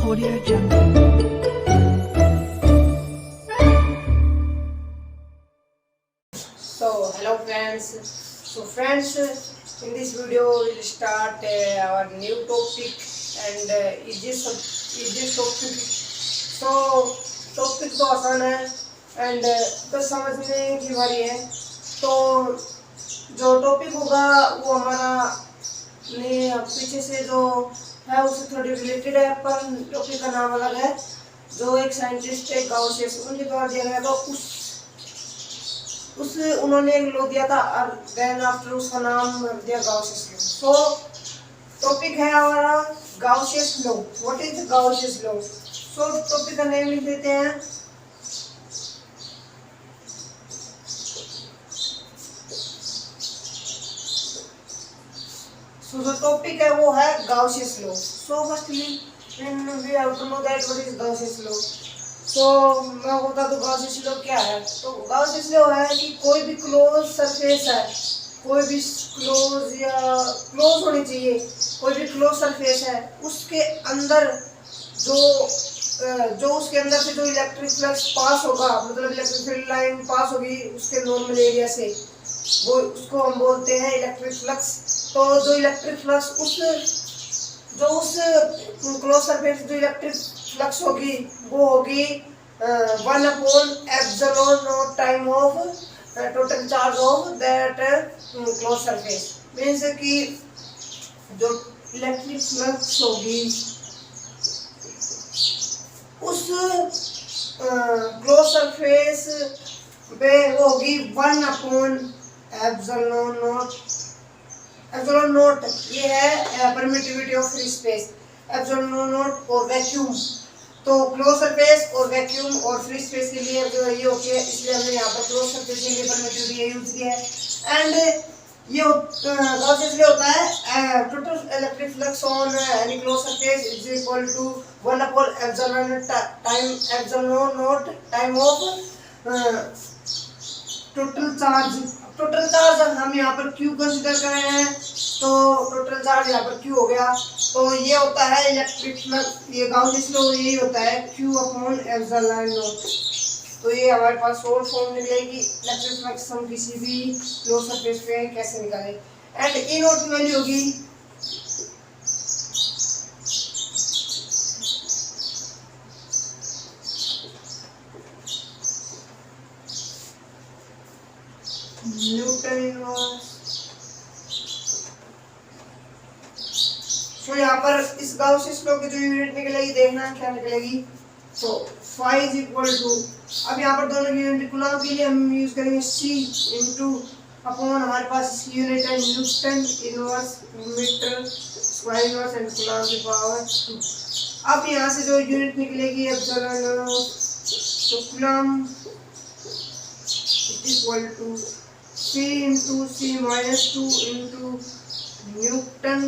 Audio Jungle. So hello friends. In this video we'll start our new topic and is this topic so topic तो आसान है and बस समझने की बारी है। तो जो टॉपिक होगा वो हमारा पीछे से जो है उससे थोड़ी रिलेटेड है, पर टॉपिक का नाम अलग है। जो एक साइंटिस्ट है गाउसियस, उनके द्वारा दिया गया था, उस उन्होंने एक लॉ दिया था और देन आफ्टर उसका नाम रख दिया गाउसियस लॉ। सो टॉपिक है हमारा Gauss's law. What is Gauss's law? So topic का नेम लिख देते हैं। So the topic है वो है Gaussian law. So firstly, when we have to know that what is Gaussian law. So मैं बता दूँ Gaussian law क्या है। तो Gaussian law है कि कोई भी क्लोज सरफेस है, कोई भी क्लोज या क्लोज होनी चाहिए, कोई भी क्लोज सरफेस है, उसके अंदर जो उसके अंदर से जो इलेक्ट्रिक फ्लक्स पास होगा, मतलब इलेक्ट्रिक फील्ड लाइन पास होगी उसके नॉर्मल एरिया से, वो उसको हम बोलते हैं इलेक्ट्रिक फ्लक्स। तो जो इलेक्ट्रिक फ्लक्स उस क्लोज सरफेस जो इलेक्ट्रिक फ्लक्स होगी वो होगी 1/एप्सिलॉन time of total charge of that close surface. Means कि जो इलेक्ट्रिक फ्लक्स होगी उस क्लोज सरफेस पे होगी 1/एप्सिलॉन नॉट। ये है permittivity of free space. Epsilon not और वैक्यूम, तो क्लोज सरफेस और वैक्यूम और फ्री स्पेस के लिए जो ये होती है, इसलिए हमने यहाँ पर क्लोज सरफेस के लिए परमिटिविटी यूज की है। एंड ये गॉसियस लॉ होता है total electric flux on any close surface is equal to 1/एप्सिलॉन naught time of total charge हम यहाँ पर Q कंसीडर कर रहे हैं, तो टोटल चार्ज यहाँ पर Q हो गया। तो ये होता है इलेक्ट्रिक फ्लक्स, ये गाउसियस लॉ यही होता है Q/एप्सिलॉन नॉट। तो ये हमारे पास शॉर्ट फॉर्म निकलेगी इलेक्ट्रिक फ्लक्स हम किसी भी क्लोज सरफेस पे कैसे निकालें। एंड E नॉट की वैल्यू होगी न्यूटन इनवर्स। सो यहाँ पर इस गाउसियस लॉ की जो यूनिट निकलेगी, देखना क्या निकलेगी। तो phi इज इक्वल टू, अब यहाँ पर दोनों की यूनिट कूलम के लिए हम यूज करेंगे C इंटू अपॉन, हमारे पास इसकी यूनिट है newton inverse metre square inverse and coulomb की पावर 2। अब यहाँ से जो यूनिट निकलेगी एप्सिलॉन, तो coulomb equal to C into C minus 2 into newton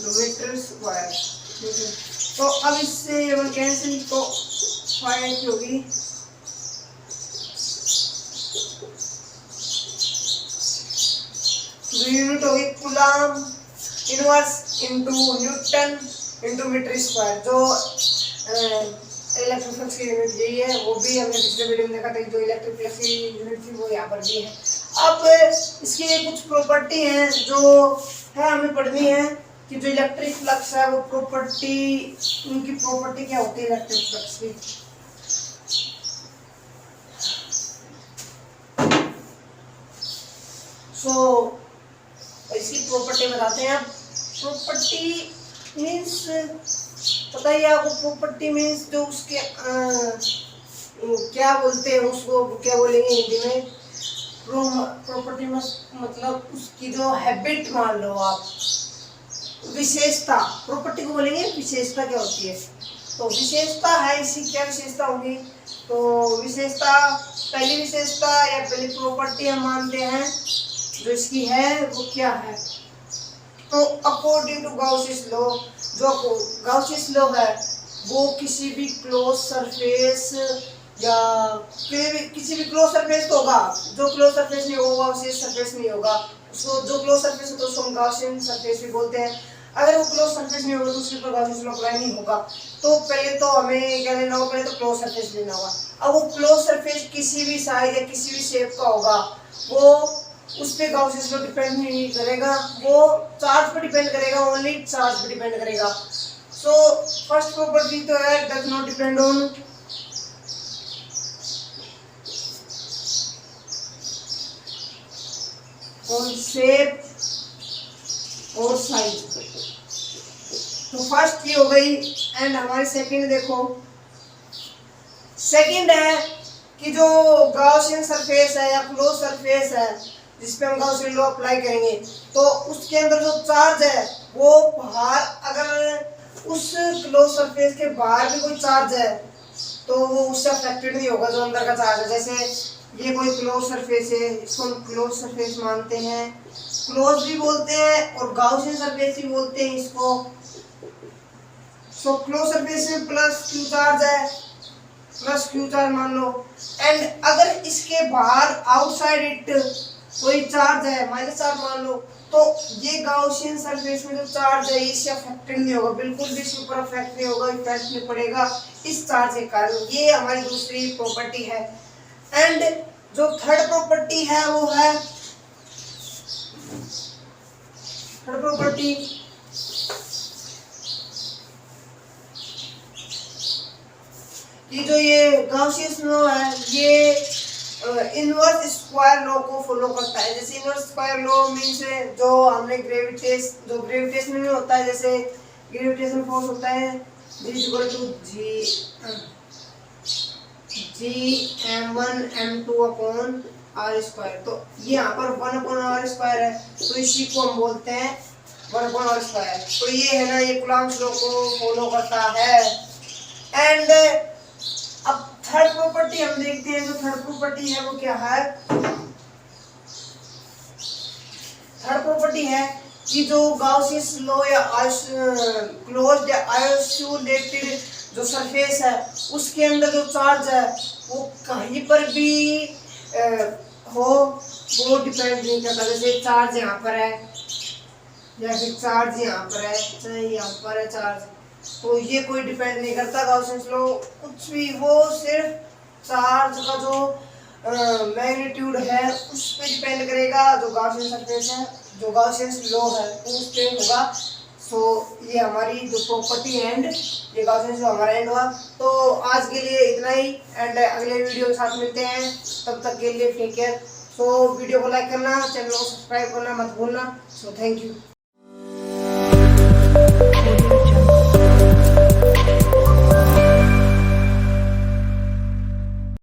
metre square. तो अब इससे ये वन कैंसिल, तो फाइव की होगी यूनिट होगी coulomb inverse into newton into metre square. जो इलेक्ट्रिक फ्लक्स की यूनिट यही है, वो भी हमने पिछले वीडियो में देखा था। जो इलेक्ट्रिक फ्लक्स की यूनिट थी वो यहाँ पर भी है। अब इसकी कुछ प्रॉपर्टी हैं जो है हमें पढ़नी है कि जो इलेक्ट्रिक फ्लक्स है वो प्रॉपर्टी, उनकी प्रॉपर्टी क्या होती है इलेक्ट्रिक फ्लक्स की। सो इसकी प्रॉपर्टी बताते हैं। अब प्रॉपर्टी मीन्स पता ही आपको, प्रॉपर्टी मीन्स जो उसके क्या बोलते हैं उसको, क्या बोलेंगे हिंदी में, प्रॉपर्टी मतलब उसकी जो हैबिट मान लो आप, विशेषता। प्रॉपर्टी को बोलेंगे विशेषता क्या होती है। तो विशेषता है, इसकी क्या विशेषता होगी। तो विशेषता, पहली विशेषता या पहली प्रॉपर्टी हम मानते हैं जो इसकी है वो क्या है। तो अकॉर्डिंग टू गाउसियस लॉ, जो गाउसियस लॉ है वो किसी भी क्लोज सरफेस या किसी भी क्लोज सरफेस तो होगा, जो क्लोज सरफेस नहीं होगा उसे सरफेस नहीं होगा। उसको जो क्लोज सरफेस होता है उसको हम गाउसियन सरफेस भी बोलते हैं। अगर वो क्लोज सरफेस नहीं होगा तो उसके ऊपर गॉसियन लॉ अप्लाई नहीं होगा। तो पहले तो हमें क्या लेना होगा, पहले तो क्लोज सरफेस लेना होगा। अब वो क्लोज सरफेस किसी भी साइज या किसी भी शेप का होगा, वो उस पे गॉसियन लॉ डिपेंड नहीं करेगा, वो चार्ज पर डिपेंड करेगा, ओनली चार्ज पर डिपेंड करेगा। सो फर्स्ट प्रॉपर्टी तो है does not depend on shape और साइज। तो फर्स्ट ये हो गई। एंड हमारी सेकंड देखो, सेकंड है कि जो गॉसियन सरफेस है या क्लोज सरफेस है जिसपे हम गॉसियन लॉ अप्लाई करेंगे, तो उसके अंदर जो चार्ज है वो बाहर, अगर उस क्लोज सरफेस के बाहर भी कोई चार्ज है तो वो उससे अफेक्टेड नहीं होगा जो अंदर का चार्ज है। जैसे ये कोई क्लोज सरफेस है, इसको हम क्लोज सरफेस मानते हैं, क्लोज भी बोलते हैं और गॉसियन सरफेस भी बोलते हैं इसको। सो क्लोज सरफेस में प्लस क्यू चार्ज है, प्लस क्यू चार्ज मान लो। एंड अगर इसके बाहर आउटसाइड इट कोई चार्ज है, माइनस चार्ज मान लो, तो ये गॉसियन सरफेस में जो चार्ज है इससे अफेक्टेड नहीं होगा, बिल्कुल भी इसके ऊपर अफेक्ट नहीं होगा, इफेक्ट नहीं पड़ेगा इस चार्ज के कारण। ये हमारी दूसरी प्रॉपर्टी है। एंड जो थर्ड प्रॉपर्टी है वो है, थर्ड प्रॉपर्टी कि जो ये गॉसियन लॉ है ये इनवर्स स्क्वायर लॉ को फॉलो करता है। जैसे इनवर्स स्क्वायर लॉ मींस जो हमने ग्रेविटेशन में होता है, जैसे ग्रेविटेशन फोर्स होता है G/m1m2/r²। तो ये यहाँ पर 1/r² है, तो इसी को हम बोलते हैं 1/r²। तो ये है ना, ये कूलॉम्स लॉ को फॉलो करता है। एंड अब थर्ड प्रॉपर्टी हम देखते हैं। जो थर्ड प्रॉपर्टी है वो क्या है, थर्ड प्रॉपर्टी है कि जो गॉसियन लॉ या क्लोज्ड या आइसोलेटेड जो सरफेस है उसके अंदर जो चार्ज है वो कहीं पर भी हो वो डिपेंड नहीं करता। जैसे चार्ज यहाँ पर है या फिर चार्ज यहाँ पर है, चाहे यहाँ पर है चार्ज, तो ये कोई डिपेंड नहीं करता गॉसियन लॉ कुछ भी, वो सिर्फ चार्ज का जो मैग्नीट्यूड है उस पे डिपेंड करेगा। जो गॉसियन सरफेस है, जो गॉसियन लॉ है उस पे होगा। सो ये हमारी जो प्रॉपर्टी एंड ये गॉसियन लॉ हमारा एंड हुआ। तो आज के लिए इतना ही, एंड अगले वीडियो के साथ मिलते हैं, तब तक के लिए टेक केयर। सो वीडियो को लाइक करना, चैनल को सब्सक्राइब करना मत भूलना। So thank you.